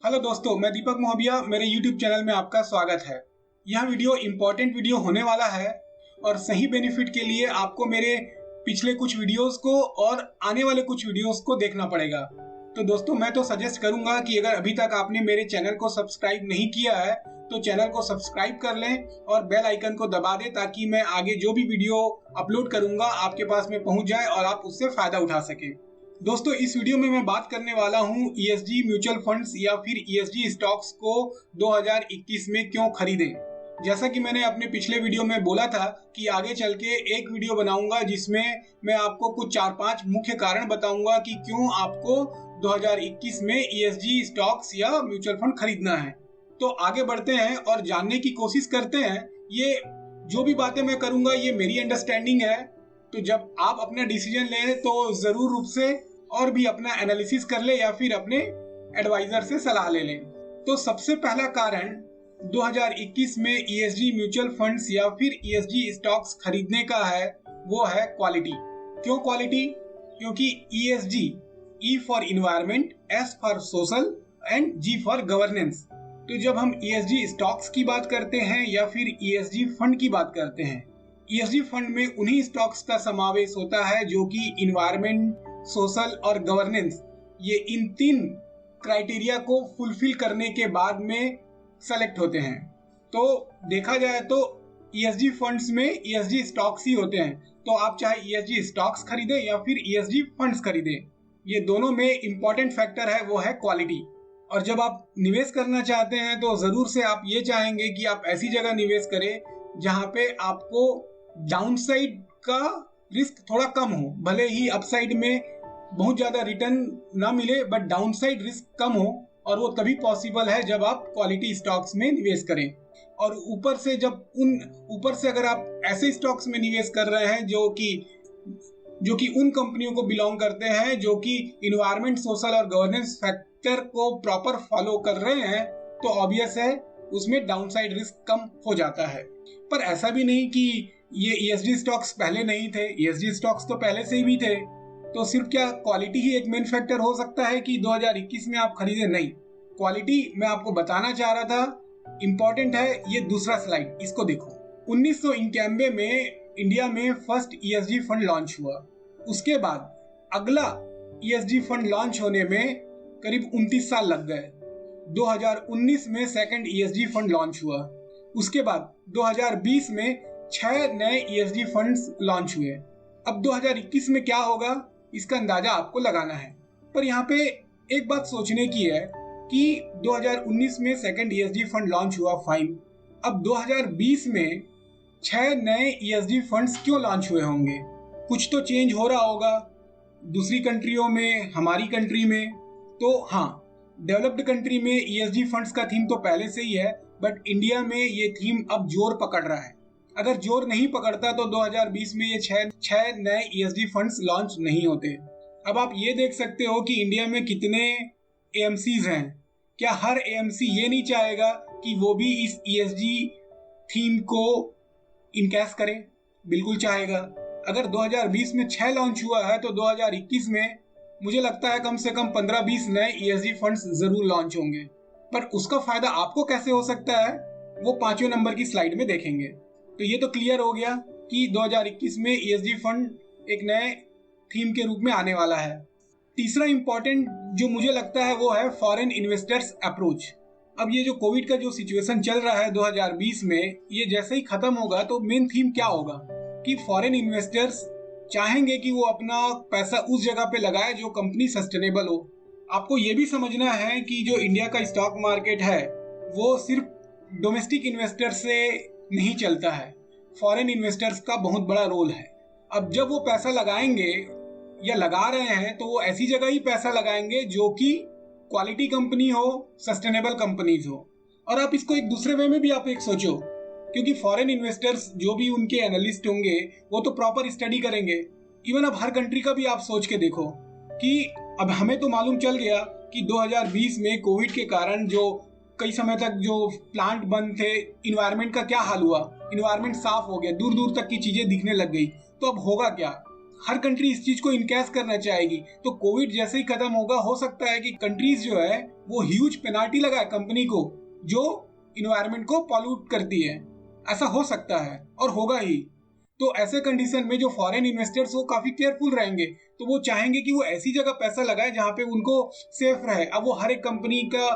Hello दोस्तों, मैं दीपक मोहबिया। मेरे YouTube चैनल में आपका स्वागत है। यह वीडियो इम्पोर्टेंट वीडियो होने वाला है और सही बेनिफिट के लिए आपको मेरे पिछले कुछ वीडियोस को और आने वाले कुछ वीडियोस को देखना पड़ेगा। तो दोस्तों, मैं तो सजेस्ट करूंगा कि अगर अभी तक आपने मेरे चैनल को सब्सक्राइब नहीं किया है तो चैनल को सब्सक्राइब कर लें और बेल आइकन को दबा दें ताकि मैं आगे जो भी वीडियो अपलोड करूंगा आपके पास में पहुंच जाए और आप उससे फायदा उठा सकें। दोस्तों, इस वीडियो में मैं बात करने वाला हूं ESG म्यूचुअल फंड्स या फिर ESG स्टॉक्स को 2021 में क्यों खरीदें। जैसा कि मैंने अपने पिछले वीडियो में बोला था कि आगे चल के एक वीडियो बनाऊंगा जिसमें मैं आपको कुछ 4-5 मुख्य कारण बताऊंगा कि क्यों आपको 2021 में ESG स्टॉक्स या म्यूचुअल फंड खरीदना है। तो आगे बढ़ते हैं और जानने की कोशिश करते हैं। ये जो भी बातें मैं करूंगा ये मेरी अंडरस्टैंडिंग है, तो जब आप अपना डिसीजन लें तो जरूर रूप से और भी अपना एनालिसिस कर ले या फिर अपने एडवाइजर से सलाह ले लें। तो सबसे पहला कारण 2021 में ESG म्यूचुअल फंड्स या फिर ESG स्टॉक्स खरीदने का है, वो है क्वालिटी। क्यों क्वालिटी? क्योंकि ESG, E for environment, S for social and G for governance. तो जब हम ESG स्टॉक्स की बात करते हैं या फिर ESG फंड की बात करते हैं, ESG फंड में उन्हीं स्टॉक्स का समावेश होता है जो कि इन्वायरमेंट, सोशल और गवर्नेंस, ये इन 3 क्राइटेरिया को फुलफिल करने के बाद में सेलेक्ट होते हैं। तो देखा जाए तो ESG फंड्स में ESG स्टॉक्स ही होते हैं। तो आप चाहे ESG स्टॉक्स खरीदें या फिर ESG फंड्स खरीदें, ये दोनों में इंपॉर्टेंट फैक्टर है वो है क्वालिटी। और जब आप निवेश करना चाहते हैं तो जरूर से आप ये चाहेंगे कि आप ऐसी जगह निवेश करें जहां पे आपको डाउनसाइड का रिस्क थोड़ा कम हो। भले ही अपसाइड में बहुत ज्यादा रिटर्न ना मिले बट डाउनसाइड रिस्क कम हो, और वो तभी पॉसिबल है जब आप क्वालिटी स्टॉक्स में निवेश करें। और ऊपर से अगर आप ऐसे स्टॉक्स में निवेश कर रहे हैं जो कि उन कंपनियों को बिलोंग करते हैं जो कि इन्वायरमेंट, सोशल और गवर्नेंस फैक्टर को प्रॉपर फॉलो कर रहे हैं, तो ऑब्वियस है उसमें डाउनसाइड रिस्क कम हो जाता है। पर ऐसा भी नहीं कि ये ESG स्टॉक्स पहले नहीं थे, ESG स्टॉक्स तो पहले से ही भी थे। तो सिर्फ क्या क्वालिटी ही एक मेन फैक्टर हो सकता है कि 2021 में आप खरीदें? नहीं, क्वालिटी मैं आपको बताना चाह रहा था, इंपॉर्टेंट है। ये दूसरा स्लाइड, इसको देखो। 1991 में इंडिया में फर्स्ट ESG फंड लॉन्च हुआ। उसके बाद अगला ESG फंड लॉन्च होने में करीब 29 साल लग गए। 2019 में सेकंड ESG फंड लॉन्च हुआ। उसके बाद 2020 में 6 नए ESG फंड्स लॉन्च हुए। अब 2021 में क्या होगा इसका अंदाजा आपको लगाना है। पर यहाँ पे एक बात सोचने की है कि 2019 में सेकंड ESG फंड लॉन्च हुआ, फाइन। अब 2020 में 6 नए ESG फंड्स क्यों लॉन्च हुए होंगे? कुछ तो चेंज हो रहा होगा दूसरी कंट्रियों में, हमारी कंट्री में। तो हाँ, डेवलप्ड कंट्री में ESG फंड्स का थीम तो पहले से ही है, बट इंडिया में ये थीम अब जोर पकड़ रहा है। अगर जोर नहीं पकड़ता तो 2020 में ये 6 नए ESG फंड्स लॉन्च नहीं होते। अब आप ये देख सकते हो कि इंडिया में कितने AMCs हैं। क्या हर AMC ये नहीं चाहेगा कि वो भी इस ESG थीम को इनकैश करे? बिल्कुल चाहेगा। अगर 2020 में 6 लॉन्च हुआ है तो 2021 में मुझे लगता है कम से कम 15-20 नए ESG फंड्स जरूर लॉन्च होंगे। पर उसका फायदा आपको कैसे हो सकता है वो 5वें नंबर की स्लाइड में देखेंगे। तो ये तो क्लियर हो गया कि 2021 में ESG फंड एक नए थीम के रूप में आने वाला है। तीसरा इंपॉर्टेंट जो मुझे लगता है वो है फॉरेन इन्वेस्टर्स अप्रोच। अब ये जो कोविड का जो सिचुएशन चल रहा है 2020 में, ये जैसे ही खत्म होगा तो मेन थीम क्या होगा कि फॉरेन इन्वेस्टर्स चाहेंगे कि वो अपना पैसा उस जगह पे लगाए जो कंपनी सस्टेनेबल हो। आपको ये भी समझना है कि जो इंडिया का स्टॉक मार्केट है वो सिर्फ डोमेस्टिक इन्वेस्टर से नहीं चलता है, फॉरेन इन्वेस्टर्स का बहुत बड़ा रोल है। अब जब वो पैसा लगाएंगे या लगा रहे हैं तो वो ऐसी जगह ही पैसा लगाएंगे जो कि क्वालिटी कंपनी हो, सस्टेनेबल कंपनीज हो। और आप इसको एक दूसरे वे में भी आप एक सोचो, क्योंकि फॉरेन इन्वेस्टर्स जो भी उनके एनालिस्ट होंगे वो तो प्रॉपर स्टडी करेंगे। इवन अब हर कंट्री का भी आप सोच के देखो कि अब हमें तो मालूम चल गया कि 2020 में कोविड के कारण जो कई समय तक जो प्लांट बंद थे, इन्वायरमेंट का क्या हाल हुआ? इन्वायरमेंट साफ हो गया, दूर दूर तक की चीजें दिखने लग गई। तो अब होगा क्या? हर कंट्री इस चीज को इनकैश करना चाहेगी। तो कोविड जैसे ही खत्म होगा, हो सकता है कि कंट्रीज जो है वो ह्यूज पेनाल्टी लगाए कंपनी को जो इन्वायरमेंट को पॉल्यूट करती है। ऐसा हो सकता है और होगा ही। तो ऐसे कंडीशन में जो फॉरेन इन्वेस्टर्स वो काफी केयरफुल रहेंगे, तो वो चाहेंगे कि वो ऐसी जगह पैसा लगाए जहां पे उनको सेफ रहे। अब वो हर एक कंपनी का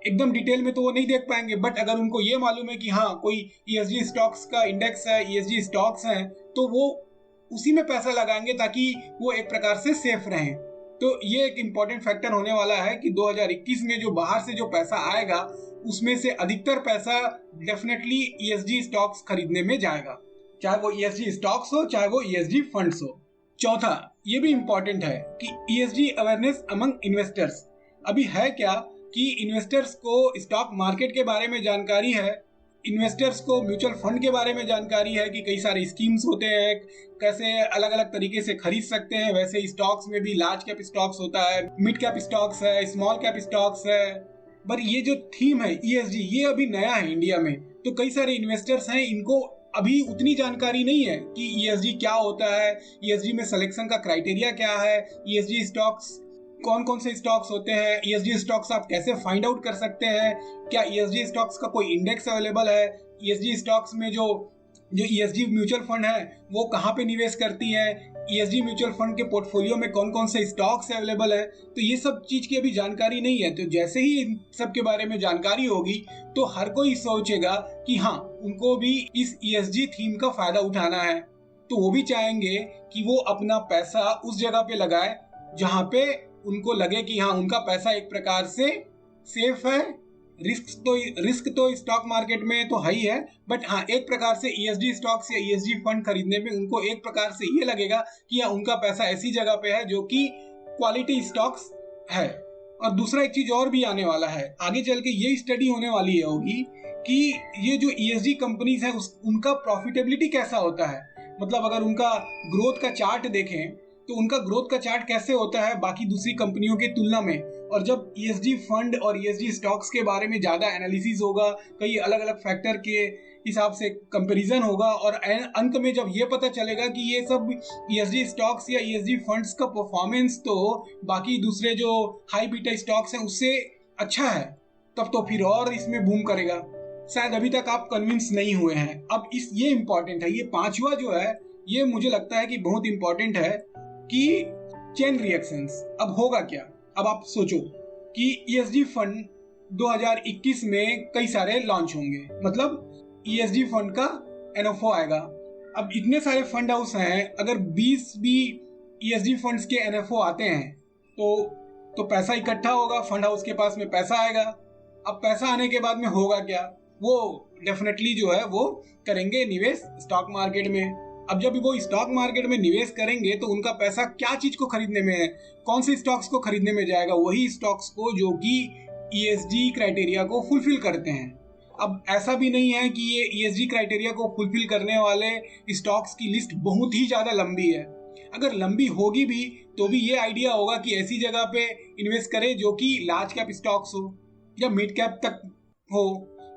एकदम डिटेल में तो वो नहीं देख पाएंगे, बट अगर उनको ये मालूम है कि हाँ कोई ईएसजी स्टॉक्स का इंडेक्स है, ईएसजी स्टॉक्स हैं, तो वो उसी में पैसा लगाएंगे ताकि वो एक प्रकार से सेफ रहें। तो ये एक इम्पॉर्टेंट फैक्टर होने वाला है कि 2021 में जो बाहर से जो पैसा आएगा उसमें से अधिकतर पैसा डेफिनेटली ईएसजी स्टॉक्स खरीदने में जाएगा, चाहे वो ईएसजी स्टॉक्स हो चाहे वो ईएसजी फंड्स हो। चौथा, ये भी इम्पोर्टेंट है कि ईएसजी अवेयरनेस अमंग इन्वेस्टर्स। अभी है क्या कि इन्वेस्टर्स को स्टॉक मार्केट के बारे में जानकारी है, इन्वेस्टर्स को म्यूचुअल फंड के बारे में जानकारी है कि कई सारे स्कीम्स होते हैं, कैसे अलग अलग तरीके से खरीद सकते हैं। वैसे स्टॉक्स में भी लार्ज कैप स्टॉक्स होता है, मिड कैप स्टॉक्स है, स्मॉल कैप स्टॉक्स है। पर ये जो थीम है ईएसजी, ये अभी नया है इंडिया में। तो कई सारे इन्वेस्टर्स हैं, इनको अभी उतनी जानकारी नहीं है कि ईएसजी क्या होता है, ईएसजी में सिलेक्शन का क्राइटेरिया क्या है, ईएसजी स्टॉक्स कौन कौन से स्टॉक्स होते हैं, ईएसजी स्टॉक्स आप कैसे फाइंड आउट कर सकते हैं, क्या ईएसजी स्टॉक्स का कोई इंडेक्स अवेलेबल है, ईएसजी स्टॉक्स में जो ईएसजी म्यूचुअल फंड है वो कहाँ पे निवेश करती है, ईएसजी म्यूचुअल फंड के पोर्टफोलियो में कौन कौन से स्टॉक्स अवेलेबल है। तो ये सब चीज की अभी जानकारी नहीं है। तो जैसे ही इन सब के बारे में जानकारी होगी तो हर कोई सोचेगा कि हाँ उनको भी इस ईएसजी थीम का फायदा उठाना है। तो वो भी चाहेंगे कि वो अपना पैसा उस जगह पे लगाए जहाँ पे उनको लगे कि हाँ उनका पैसा एक प्रकार से सेफ है। रिस्क तो स्टॉक मार्केट में तो है ही है, बट हाँ एक प्रकार से ईएसजी स्टॉक्स या ईएसजी फंड खरीदने में उनको एक प्रकार से ये लगेगा कि हाँ उनका पैसा ऐसी जगह पे है जो कि क्वालिटी स्टॉक्स है। और दूसरा एक चीज और भी आने वाला है, आगे चल के ये स्टडी होने वाली होगी कि ये जो ईएसजी कंपनीज है उनका प्रॉफिटेबिलिटी कैसा होता है। मतलब अगर उनका ग्रोथ का चार्ट देखें तो उनका ग्रोथ का चार्ट कैसे होता है बाकी दूसरी कंपनियों की तुलना में। और जब ईएसजी फंड और ईएसजी स्टॉक्स के बारे में ज्यादा एनालिसिस होगा, कई अलग अलग फैक्टर के हिसाब से कंपैरिजन होगा, और अंत में जब ये पता चलेगा कि ये सब ईएसजी स्टॉक्स या ईएसजी फंड्स का परफॉर्मेंस तो बाकी दूसरे जो हाई बीटा स्टॉक्स हैं उससे अच्छा है, तब तो फिर और इसमें बूम करेगा। शायद अभी तक आप कन्विंस नहीं हुए हैं। अब ये इंपॉर्टेंट है, ये पांचवा जो है ये मुझे लगता है कि बहुत इंपॉर्टेंट है कि चेन रिएक्शंस। अब होगा क्या, अब आप सोचो कि ईएसजी फंड 2021 में कई सारे लॉन्च होंगे, मतलब ईएसजी फंड का एनएफओ आएगा। अब इतने सारे फंड हाउस हैं, अगर 20 भी ईएसजी फंड्स के एनएफओ आते हैं तो पैसा इकट्ठा होगा, फंड हाउस के पास में पैसा आएगा। अब पैसा आने के बाद में होगा क्या, वो डेफिनेटली जो है वो करेंगे निवेश स्टॉक मार्केट में। अब जब वो स्टॉक मार्केट में निवेश करेंगे तो उनका पैसा क्या चीज को खरीदने में है, कौन से स्टॉक्स को खरीदने में जाएगा, वही स्टॉक्स को जो कि ईएसजी क्राइटेरिया को फुलफिल करते हैं। अब ऐसा भी नहीं है कि ये ईएसजी क्राइटेरिया को फुलफिल करने वाले स्टॉक्स की लिस्ट बहुत ही ज्यादा लंबी है। अगर लंबी होगी भी तो भी ये आइडिया होगा कि ऐसी जगह पे इन्वेस्ट करे जो कि लार्ज कैप स्टॉक्स हो या मिड कैप तक हो,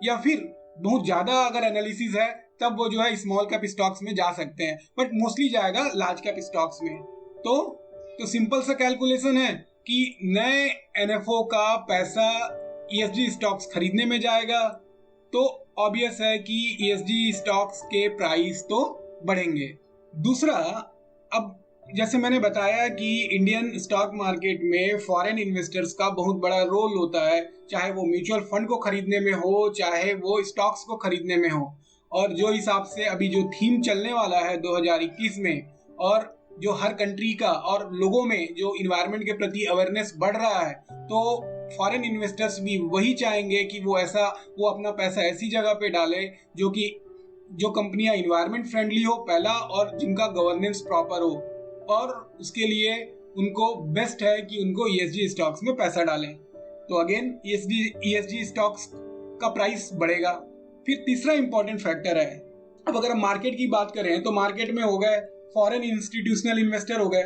या फिर बहुत ज्यादा अगर एनालिसिस है तब वो जो है स्मॉल कैप स्टॉक्स में जा सकते हैं, बट मोस्टली जाएगा लार्ज कैप स्टॉक्स में। तो सिंपल सा कैलकुलेशन है कि नए एनएफओ का पैसा ईएसजी स्टॉक्स खरीदने में जाएगा, तो ऑब्वियस है कि ईएसजी स्टॉक्स के प्राइस तो बढ़ेंगे। दूसरा, अब जैसे मैंने बताया कि इंडियन स्टॉक मार्केट में फॉरेन इन्वेस्टर्स का बहुत बड़ा रोल होता है, चाहे वो म्यूचुअल फंड को खरीदने में हो चाहे वो स्टॉक्स को खरीदने में हो। और जो हिसाब से अभी जो थीम चलने वाला है 2021 में, और जो हर कंट्री का और लोगों में जो इन्वायरमेंट के प्रति अवेयरनेस बढ़ रहा है, तो फॉरेन इन्वेस्टर्स भी वही चाहेंगे कि वो अपना पैसा ऐसी जगह पे डाले जो कंपनियां इन्वायरमेंट फ्रेंडली हो पहला, और जिनका गवर्नेंस प्रॉपर हो। और उसके लिए उनको बेस्ट है कि उनको ईएसजी स्टॉक्स में पैसा डालें। तो अगेन ईएसजी स्टॉक्स का प्राइस बढ़ेगा। फिर तीसरा इंपॉर्टेंट फैक्टर है, अब अगर हम मार्केट की बात करें तो मार्केट में हो गए फॉरेन इंस्टीट्यूशनल इन्वेस्टर हो गए,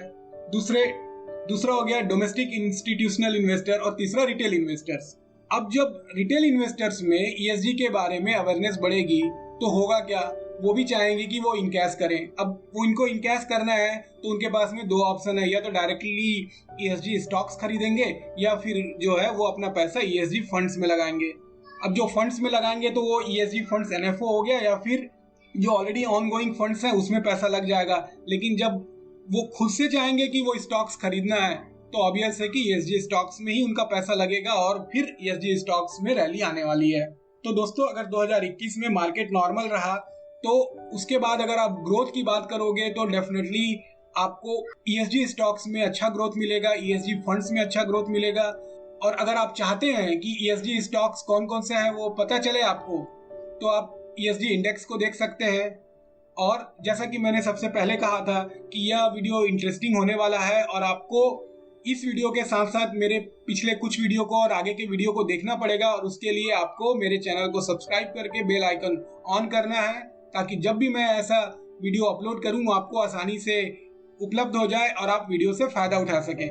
दूसरा हो गया डोमेस्टिक इंस्टीट्यूशनल इन्वेस्टर, और तीसरा रिटेल इन्वेस्टर्स। अब जब रिटेल इन्वेस्टर्स में ईएसजी के बारे में अवेयरनेस बढ़ेगी तो होगा क्या, वो भी चाहेंगे कि वो इनकैश करें। अब वो इनको इनकैश करना है तो उनके पास में दो ऑप्शन है, या तो डायरेक्टली ESG स्टॉक्स खरीदेंगे या फिर जो है वो अपना पैसा ESG फंड्स में लगाएंगे। अब जो फंड्स में लगाएंगे तो वो ESG फंड्स NFO हो गया, या फिर जो ऑलरेडी ऑन गोइंग फंड्स हैं उसमें पैसा लग जाएगा। लेकिन जब वो खुद से चाहेंगे कि वो स्टॉक्स खरीदना है तो ऑब्वियस है कि ESG स्टॉक्स में ही उनका पैसा लगेगा और फिर ESG स्टॉक्स में रैली आने वाली है। तो दोस्तों, अगर 2021 में मार्केट नॉर्मल रहा तो उसके बाद अगर आप ग्रोथ की बात करोगे तो डेफिनेटली आपको ESG स्टॉक्स में अच्छा ग्रोथ मिलेगा, ESG फंड्स में अच्छा ग्रोथ मिलेगा। और अगर आप चाहते हैं कि ESG स्टॉक्स कौन कौन से हैं वो पता चले आपको, तो आप ESG इंडेक्स को देख सकते हैं। और जैसा कि मैंने सबसे पहले कहा था कि यह वीडियो इंटरेस्टिंग होने वाला है और आपको इस वीडियो के साथ साथ मेरे पिछले कुछ वीडियो को और आगे के वीडियो को देखना पड़ेगा, और उसके लिए आपको मेरे चैनल को सब्सक्राइब करके बेल आइकन ऑन करना है, ताकि जब भी मैं ऐसा वीडियो अपलोड करूं आपको आसानी से उपलब्ध हो जाए और आप वीडियो से फायदा उठा सकें।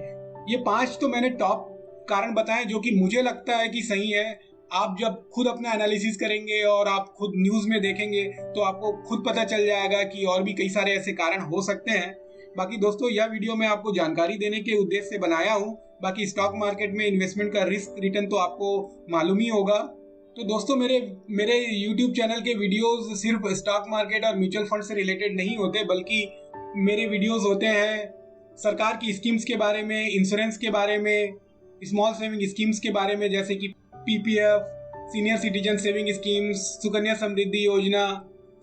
ये 5 तो मैंने टॉप कारण बताएं जो कि मुझे लगता है कि सही है। आप जब खुद अपना एनालिसिस करेंगे और आप खुद न्यूज़ में देखेंगे तो आपको खुद पता चल जाएगा कि और भी कई सारे ऐसे कारण हो सकते हैं। बाकी दोस्तों, यह वीडियो मैं आपको जानकारी देने के उद्देश्य से बनाया हूँ। बाकी स्टॉक मार्केट में इन्वेस्टमेंट का रिस्क रिटर्न तो आपको मालूम ही होगा। तो दोस्तों, मेरे YouTube चैनल के वीडियोस सिर्फ स्टॉक मार्केट और म्यूचुअल फंड से रिलेटेड नहीं होते, बल्कि मेरे वीडियोस होते हैं सरकार की स्कीम्स के बारे में, इंश्योरेंस के बारे में, स्मॉल सेविंग स्कीम्स के बारे में, जैसे कि PPF, senior citizen saving schemes, Sukanya Samriddhi Yojana,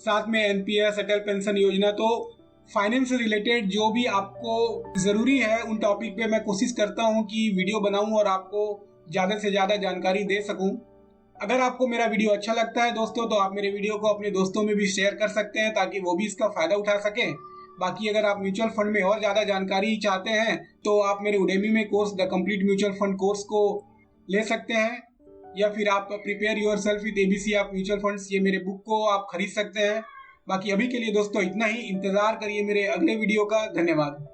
साथ में NPS अटल पेंशन योजना। तो फाइनेंस से रिलेटेड जो भी आपको ज़रूरी है उन टॉपिक पे मैं कोशिश करता हूँ कि वीडियो बनाऊँ और आपको ज़्यादा से ज़्यादा जानकारी दे सकूँ। अगर आपको मेरा वीडियो अच्छा लगता है दोस्तों, तो आप मेरे वीडियो को अपने दोस्तों में भी शेयर कर सकते हैं ताकि वो भी इसका फ़ायदा उठा सकें। बाकी अगर आप म्यूचुअल फंड में और ज़्यादा जानकारी चाहते हैं तो आप मेरे उडेमी में course the complete mutual fund course को ले सकते हैं, या फिर आप prepare yourself with ABC of mutual funds, ये मेरे बुक को आप खरीद सकते हैं। बाकी अभी के लिए दोस्तों इतना ही। इंतज़ार करिए मेरे अगले वीडियो का। धन्यवाद।